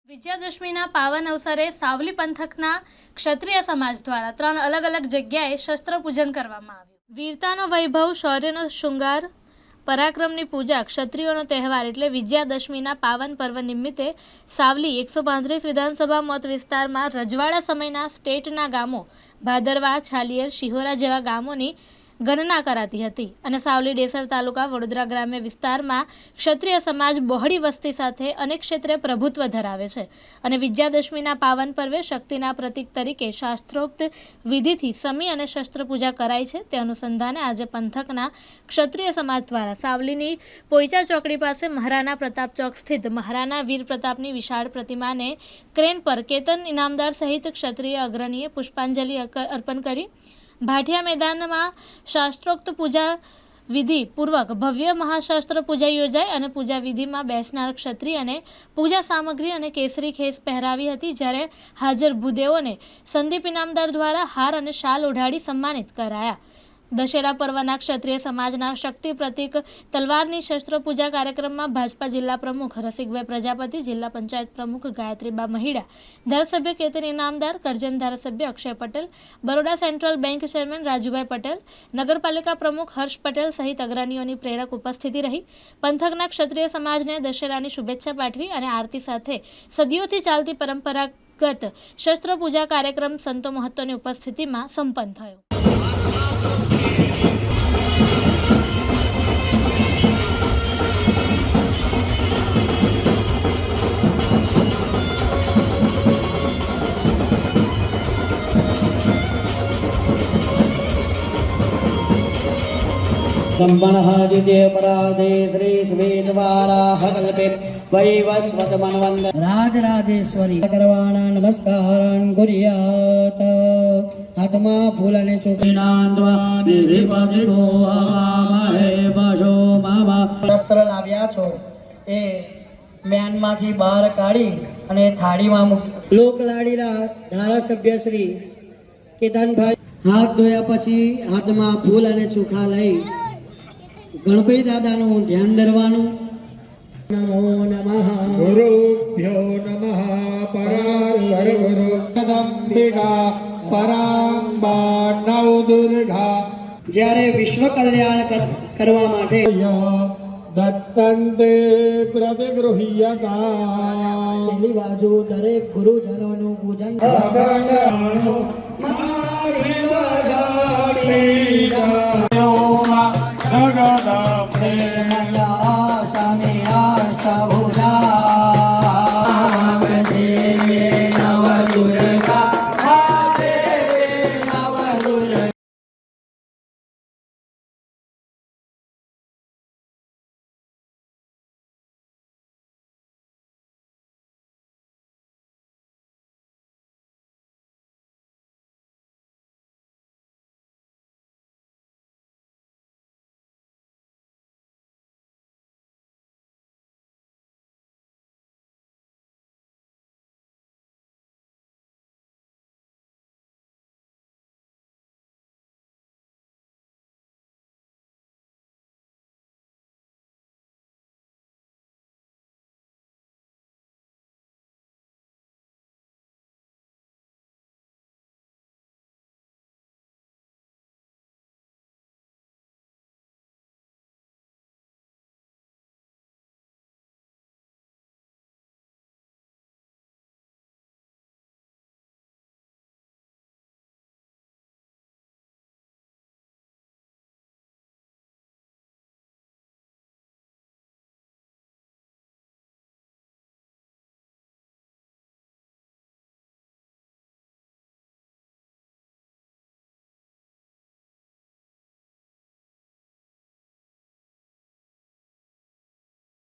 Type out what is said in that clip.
વિજયાદશમીના પાવન અવસરે સાવલી પંથકના ક્ષત્રિય સમાજ દ્વારા 3 અલગ અલગ જગ્યાએ શસ્ત્ર પૂજન કરવામાં આવ્યું। વીરતાનો વૈભવ, શૌર્યનો શૃંગાર, પરાક્રમની પૂજા, ક્ષત્રિયોનો તહેવાર એટલે વિજયાદશમીના પાવન પર્વ નિમિત્તે સાવલી 135 વિધાનસભા મત વિસ્તારમાં રજવાડા સમયના સ્ટેટના ગામો ભાદરવા, છાલિયર, શિહોરા જેવા ગામોની ગણના કરાતી હતી અને સાવલી ડેસર તાલુકા વડોદરા ગ્રામ્ય વિસ્તારમાં ક્ષત્રિય સમાજ બહોળી વસ્તી સાથે અનેક ક્ષેત્રે પ્રભુત્વ ધરાવે છે અને વિજયાદશમીના પાવન પર્વે શક્તિના પ્રતીક તરીકે શાસ્ત્રોક્ત વિધિથી સમી અને શસ્ત્ર પૂજા કરાય છે। તે અનુસંધાને આજે પંથકના ક્ષત્રિય સમાજ દ્વારા સાવલીની પોઈચા ચોકડી પાસે મહારાણા પ્રતાપ ચોક સ્થિત મહારાણા વીર પ્રતાપની વિશાળ પ્રતિમાને ક્રેન પર કેતન ઇનામદાર સહિત ક્ષત્રિય અગ્રણીએ પુષ્પાંજલિ અર્પણ કરી ભાટિયા મેદાનમાં શાસ્ત્રોક્ત પૂજા વિધિ પૂર્વક ભવ્ય મહાશાસ્ત્ર પૂજા યોજાઈ અને પૂજા વિધિમાં બેસનાર ક્ષત્રિયને પૂજા સામગ્રી અને કેસરી ખેસ પહેરાવી હતી, જ્યારે હાજર ભૂદેવોને સંદીપ ઇનામદાર દ્વારા હાર અને શાલ ઓઢાડી સન્માનિત કરાયા। દશેરા પર્વના ક્ષત્રિય સમાજના શક્તિ પ્રતીક તલવારની શસ્ત્ર પૂજા કાર્યક્રમમાં ભાજપા જિલ્લા પ્રમુખ રસિકભાઈ પ્રજાપતિ, જિલ્લા પંચાયત પ્રમુખ ગાયત્રીબા મહિડા, ધારાસભ્ય કેતન ઇનામદાર, કરજણ ધારાસભ્ય Akshay Patel, Baroda central bank chairman Rajubhai Patel, નગરપાલિકા પ્રમુખ હર્ષ પટેલ સહિત અગ્રણીઓની પ્રેરક ઉપસ્થિતિ રહી। પંથકના ક્ષત્રિય સમાજને દશેરાની શુભેચ્છા પાઠવી અને આરતી સાથે સદીઓથી ચાલતી પરંપરાગત શસ્ત્ર પૂજા કાર્યક્રમ સંતો મહત્વની ઉપસ્થિતિમાં સંપન્ન થયો। ब्रह्मणः द्वितीय परार्धे श्री सुवेदवाराः कल्पे वैवस्वत मनवन्द राजराजेश्वरी करवाणा नमस्कारान् कुर्यात्। हाथमा फूल અને ચોકીનાંદવા નિરીપદિગો હવામહે બશો મામા શસ્ત્ર લાવ્યા છો એ મ્યાનમાંથી બહાર કાઢી અને થાળીમાં મૂકી લોકલાડીના ધારાસભ્ય શ્રી કેતનભાઈ હાથ ધોયા પછી હાથમાં ફૂલ અને ચોખા લઈ ગણપતિ દાદાનું ધ્યાન ધરવાનું। નમો નમઃ ગુરુભ્યો નમઃ પરાર ગુરુ જગદંબિકા પરાંબા નવ દુર્ગા। જ્યારે વિશ્વ કલ્યાણ કરવા માટે દત્તંતે પ્રતિગૃહ્યતા પેલી બાજુ દરેક ગુરુજનોનું પૂજન જગદંબે